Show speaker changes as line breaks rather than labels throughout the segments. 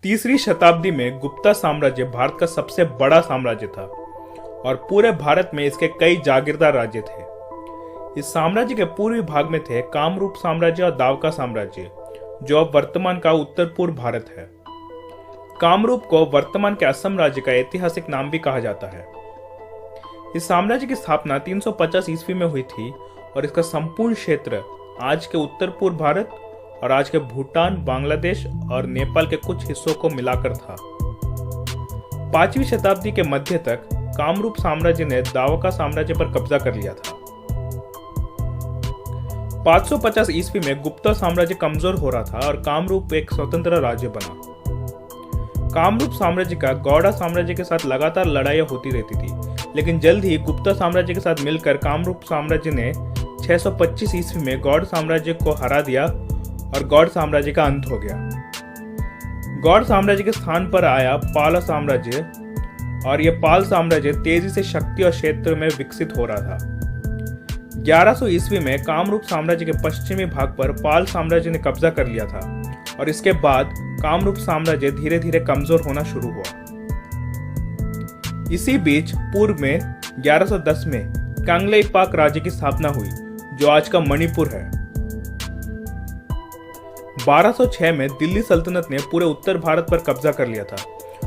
तीसरी शताब्दी में गुप्ता साम्राज्य भारत का सबसे बड़ा साम्राज्य था और पूरे भारत में इसके कई जागीरदार राज्य थे। इस साम्राज्य के पूर्वी भाग में थे कामरूप साम्राज्य और दावका साम्राज्य, जो अब वर्तमान का उत्तर पूर्व भारत है। कामरूप को वर्तमान के असम राज्य का ऐतिहासिक नाम भी कहा जाता है। इस साम्राज्य की स्थापना 350 ईस्वी में हुई थी और इसका संपूर्ण क्षेत्र आज के उत्तर पूर्व भारत और आज के भूटान, बांग्लादेश और नेपाल के कुछ हिस्सों को मिलाकर था। 5वीं शताब्दी के मध्य तक कामरूप साम्राज्य ने दावका साम्राज्य पर कब्जा कर लिया था। 550 ईस्वी में गुप्ता साम्राज्य कमजोर हो रहा था और कामरूप एक स्वतंत्र राज्य बना। कामरूप साम्राज्य का गौड़ा साम्राज्य के साथ लगातार लड़ाइयां होती रहती थी, लेकिन जल्द ही गुप्ता साम्राज्य के साथ मिलकर कामरूप साम्राज्य ने 625 ईस्वी में गौड़ साम्राज्य को हरा दिया और गौड़ साम्राज्य का अंत हो गया। गौड़ साम्राज्य के स्थान पर आया पाल साम्राज्य और यह पाल साम्राज्य तेजी से शक्ति और क्षेत्र में विकसित हो रहा था। 1100 ईस्वी में कामरूप साम्राज्य के पश्चिमी भाग पर पाल साम्राज्य ने कब्जा कर लिया था और इसके बाद कामरूप साम्राज्य धीरे धीरे कमजोर होना शुरू हुआ। इसी बीच पूर्व में 1110 में कांगलेइपाक राज्य की स्थापना हुई, जो आज का मणिपुर है। 1206 में दिल्ली सल्तनत ने पूरे उत्तर भारत पर कब्जा कर लिया था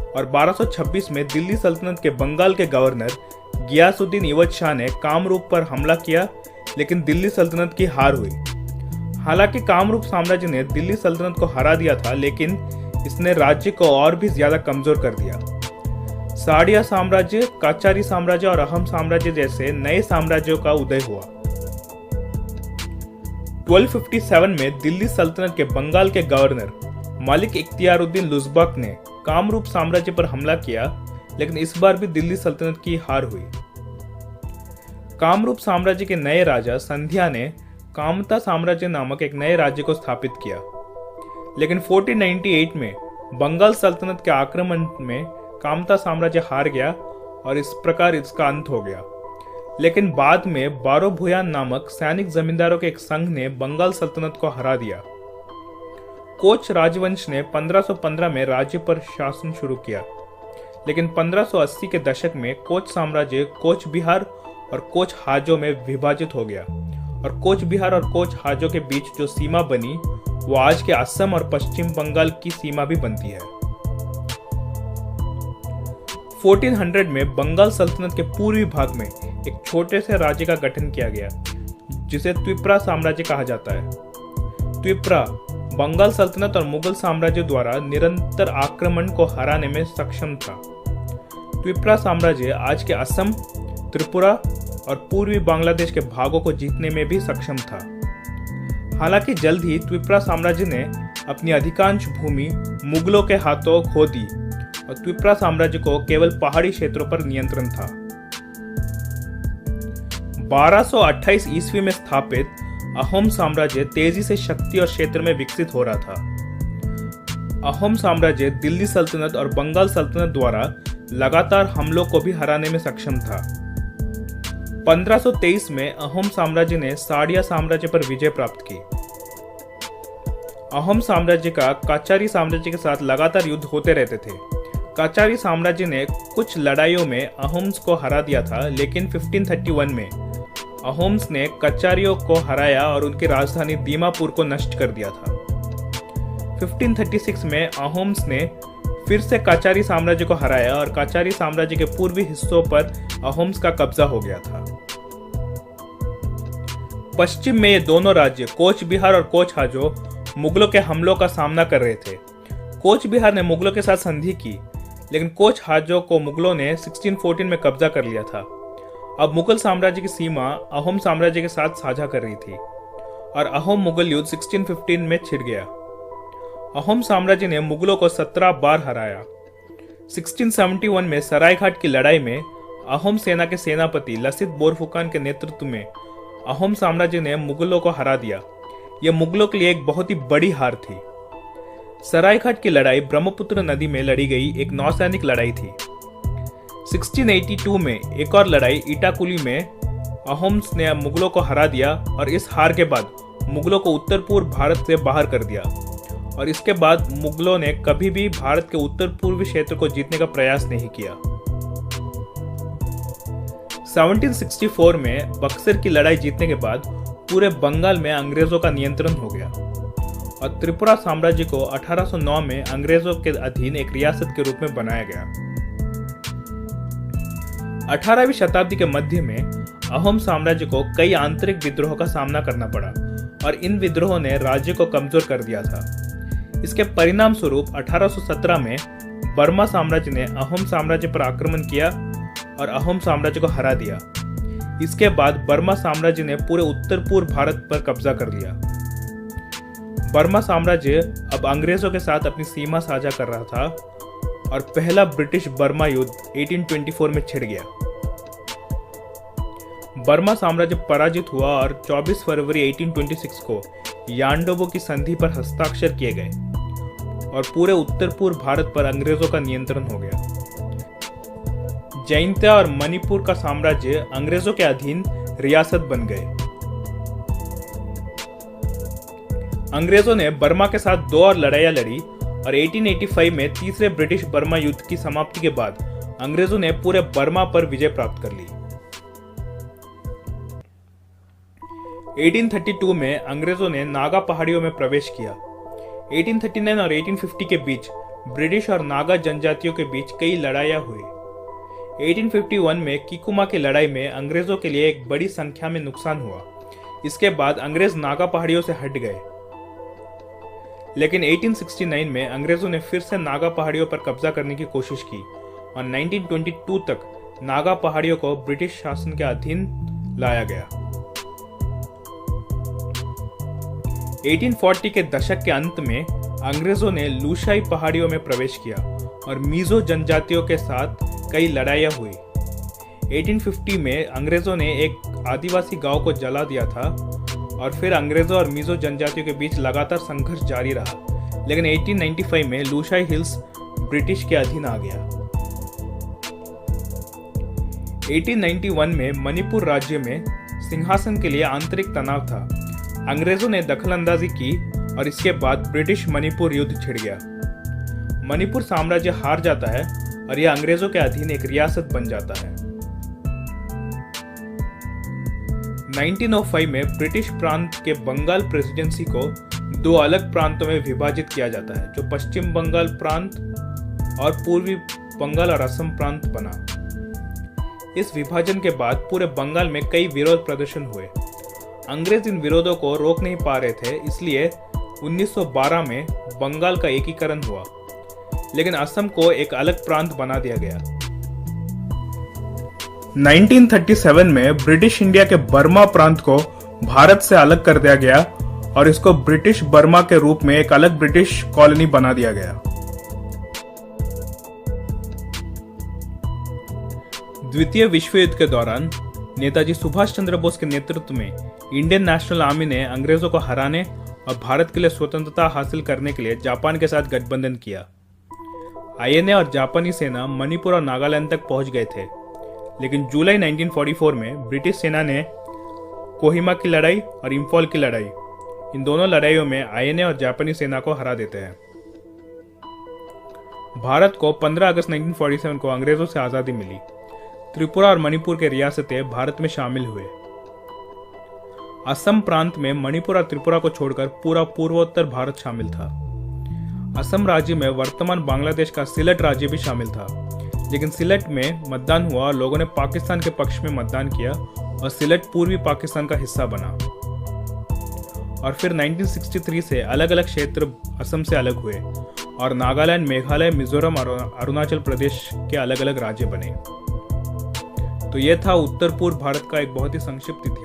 और 1226 में दिल्ली सल्तनत के बंगाल के गवर्नर गियासुद्दीन इवध शाह ने कामरूप पर हमला किया, लेकिन दिल्ली सल्तनत की हार हुई। हालांकि कामरूप साम्राज्य ने दिल्ली सल्तनत को हरा दिया था, लेकिन इसने राज्य को और भी ज्यादा कमजोर कर दिया। साड़िया साम्राज्य, काचारी साम्राज्य और अहम साम्राज्य जैसे नए साम्राज्यों का उदय हुआ। 1257 में दिल्ली सल्तनत के बंगाल के गवर्नर मलिक इख्तियारुद्दीन लुजबक ने कामरूप साम्राज्य पर हमला किया, लेकिन इस बार भी दिल्ली सल्तनत की हार हुई। कामरूप साम्राज्य के नए राजा संध्या ने कामता साम्राज्य नामक एक नए राज्य को स्थापित किया, लेकिन 1498 में बंगाल सल्तनत के आक्रमण में कामता साम्राज्य हार गया और इस प्रकार इसका अंत हो गया। लेकिन बाद में बारो भुयान नामक सैनिक जमींदारों के एक संघ ने बंगाल सल्तनत को हरा दिया। कोच राजवंश ने 1515 में राज्य पर शासन शुरू किया, लेकिन 1580 के दशक में कोच साम्राज्य कोच बिहार और कोच हाजों में विभाजित हो गया और कोच बिहार और कोच हाजों के बीच जो सीमा बनी वो आज के असम और पश्चिम बंगाल की सीमा भी बनती है। 1400 में बंगाल सल्तनत के पूर्वी भाग में एक छोटे से राज्य का गठन किया गया, जिसे त्रिपुरा साम्राज्य कहा जाता है। त्रिपुरा बंगाल सल्तनत और मुगल साम्राज्य द्वारा निरंतर आक्रमण को हराने में सक्षम था। त्रिपुरा साम्राज्य आज के असम, त्रिपुरा और पूर्वी बांग्लादेश के भागों को जीतने में भी सक्षम था। हालांकि जल्द ही त्रिपुरा साम्राज्य ने अपनी अधिकांश भूमि मुगलों के हाथों खो दी और त्रिपुरा साम्राज्य को केवल पहाड़ी क्षेत्रों पर नियंत्रण था। 1228 ईस्वी में स्थापित अहोम साम्राज्य तेजी से शक्ति और क्षेत्र में विकसित हो रहा था। अहोम साम्राज्य दिल्ली सल्तनत और बंगाल सल्तनत द्वारा लगातार हमलों को भी हराने में सक्षम था। 1523 में अहोम साम्राज्य ने साड़िया साम्राज्य पर विजय प्राप्त की। अहोम साम्राज्य का काचारी साम्राज्य के साथ लगातार युद्ध होते रहते थे। काचारी साम्राज्य ने कुछ लड़ाइयों में अहोम्स को हरा दिया था, लेकिन 1531 में अहोम्स ने कचारियों को हराया और उनकी राजधानी दीमापुर को नष्ट कर दिया था। 1536 में अहोम्स ने फिर से काचारी साम्राज्य को हराया और काचारी साम्राज्य के पूर्वी हिस्सों पर अहोम्स का कब्जा हो गया था। पश्चिम में ये दोनों राज्य कोच बिहार और कोच हाजो मुगलों के हमलों का सामना कर रहे थे। कोच बिहार ने मुगलों के साथ संधि की, लेकिन कोच हाजो को मुगलों ने 1614 में कब्जा कर लिया था। अब मुगल साम्राज्य की सीमा अहोम साम्राज्य के साथ साझा कर रही थी और अहोम मुगल युद्ध 1615 में छिड़ गया। अहोम साम्राज्य ने मुगलों को 17 बार हराया। 1671 में सरायघाट की लड़ाई में अहोम सेना के सेनापति लसित बोरफुकान के नेतृत्व में अहोम साम्राज्य ने मुगलों को हरा दिया। यह मुगलों के लिए एक बहुत ही बड़ी हार थी। सरायघाट की लड़ाई ब्रह्मपुत्र नदी में लड़ी गई एक नौसैनिक लड़ाई थी। 1682 में एक और लड़ाई इटाकुली में अहोम्स ने मुगलों को हरा दिया और इस हार के बाद मुगलों को उत्तर पूर्व भारत से बाहर कर दिया और इसके बाद मुगलों ने कभी भी भारत के उत्तर पूर्वी क्षेत्र को जीतने का प्रयास नहीं किया। 1764 में बक्सर की लड़ाई जीतने के बाद पूरे बंगाल में अंग्रेजों का नियंत्रण हो गया और त्रिपुरा साम्राज्य को 1809 में अंग्रेजों के अधीन एक रियासत के रूप में बनाया गया। 18वीं शताब्दी के मध्य में अहोम साम्राज्य को कई आंतरिक विद्रोहों का सामना करना पड़ा और इन विद्रोहों ने राज्य को कमजोर कर दिया था। इसके परिणाम स्वरूप 1817 में बर्मा साम्राज्य ने अहोम साम्राज्य पर आक्रमण किया और अहोम साम्राज्य को हरा दिया। इसके बाद बर्मा साम्राज्य ने पूरे उत्तर पूर्व भारत पर कब्जा कर लिया। बर्मा साम्राज्य अब अंग्रेजों के साथ अपनी सीमा साझा कर रहा था और पहला ब्रिटिश बर्मा युद्ध 1824 में छिड़ गया। बर्मा साम्राज्य पराजित हुआ और 24 फरवरी 1826 को यांडोबो की संधि पर हस्ताक्षर किए गए और पूरे उत्तर पूर्व भारत पर अंग्रेजों का नियंत्रण हो गया। जैंतिया और मणिपुर का साम्राज्य अंग्रेजों के अधीन रियासत बन गए। अंग्रेजों ने बर्मा के साथ 2 और लड़ाइयां लड़ी और 1885 में तीसरे ब्रिटिश बर्मा युद्ध की समाप्ति के बाद अंग्रेजों ने पूरे बर्मा पर विजय प्राप्त कर ली। 1832 में अंग्रेजों ने नागा पहाड़ियों में प्रवेश किया। 1839 और 1850 के बीच ब्रिटिश और नागा जनजातियों के बीच कई लड़ाइयां हुई। 1851 में किकुमा की लड़ाई में अंग्रेजों के लिए एक बड़ी संख्या में नुकसान हुआ। इसके बाद अंग्रेज नागा पहाड़ियों से हट गए, लेकिन 1869 में अंग्रेजों ने फिर से नागा पहाड़ियों पर कब्जा करने की कोशिश की और 1922 तक नागा पहाड़ियों को ब्रिटिश शासन के अधीन लाया गया। 1840 के दशक के अंत में अंग्रेजों ने लूशाई पहाड़ियों में प्रवेश किया और मिजो जनजातियों के साथ कई लड़ाइयां हुई। 1850 में अंग्रेजों ने एक आदिवासी गांव को जला दिया था और फिर अंग्रेजों और मिजो जनजातियों के बीच लगातार संघर्ष जारी रहा, लेकिन 1895 में लूशाई हिल्स ब्रिटिश के अधीन आ गया। 1891 में मणिपुर राज्य में सिंहासन के लिए आंतरिक तनाव था। अंग्रेजों ने दखलंदाजी की और इसके बाद ब्रिटिश मणिपुर युद्ध छिड़ गया। मणिपुर साम्राज्य हार जाता है और यह अंग्रेजों के अधीन एक रियासत बन जाता है। 1905 में ब्रिटिश प्रांत के बंगाल प्रेसिडेंसी को 2 अलग प्रांतों में विभाजित किया जाता है, जो पश्चिम बंगाल प्रांत और पूर्वी बंगाल और असम प्रांत बना। इस विभाजन के बाद पूरे बंगाल में कई विरोध प्रदर्शन हुए। अंग्रेज इन विरोधों को रोक नहीं पा रहे थे, इसलिए 1912 में बंगाल का एकीकरण हुआ, लेकिन असम को एक अलग प्रांत बना दिया गया। 1937 में ब्रिटिश इंडिया के बर्मा प्रांत को भारत से अलग कर दिया गया और इसको ब्रिटिश बर्मा के रूप में एक अलग ब्रिटिश कॉलोनी बना दिया गया। द्वितीय विश्व युद्ध के दौरान नेताजी सुभाष चंद्र बोस के नेतृत्व में इंडियन नेशनल आर्मी ने अंग्रेजों को हराने और भारत के लिए स्वतंत्रता हासिल करने के लिए जापान के साथ गठबंधन किया। आईएनए और जापानी सेना मणिपुर और नागालैंड तक पहुंच गए थे, लेकिन जुलाई 1944 में ब्रिटिश सेना ने कोहिमा की लड़ाई और इंफॉल की लड़ाई, इन दोनों लड़ाइयों में आईएनए और जापानी सेना को हरा देते हैं। भारत को 15 अगस्त 1947 को अंग्रेजों से आजादी मिली। त्रिपुरा और मणिपुर के रियासतें भारत में शामिल हुए। असम प्रांत में मणिपुर और त्रिपुरा को छोड़कर पूरा पूर्वोत्तर भारत शामिल था। असम राज्य में वर्तमान बांग्लादेश का सिलट राज्य भी शामिल था, लेकिन सिलट में मतदान हुआ और लोगों ने पाकिस्तान के पक्ष में मतदान किया और सिलट पूर्वी पाकिस्तान का हिस्सा बना। और फिर 1963 से अलग अलग क्षेत्र असम से अलग हुए और नागालैंड, मेघालय, मिजोरम और अरुणाचल प्रदेश के अलग अलग राज्य बने। तो यह था उत्तर पूर्व भारत का एक बहुत ही संक्षिप्त इतिहास।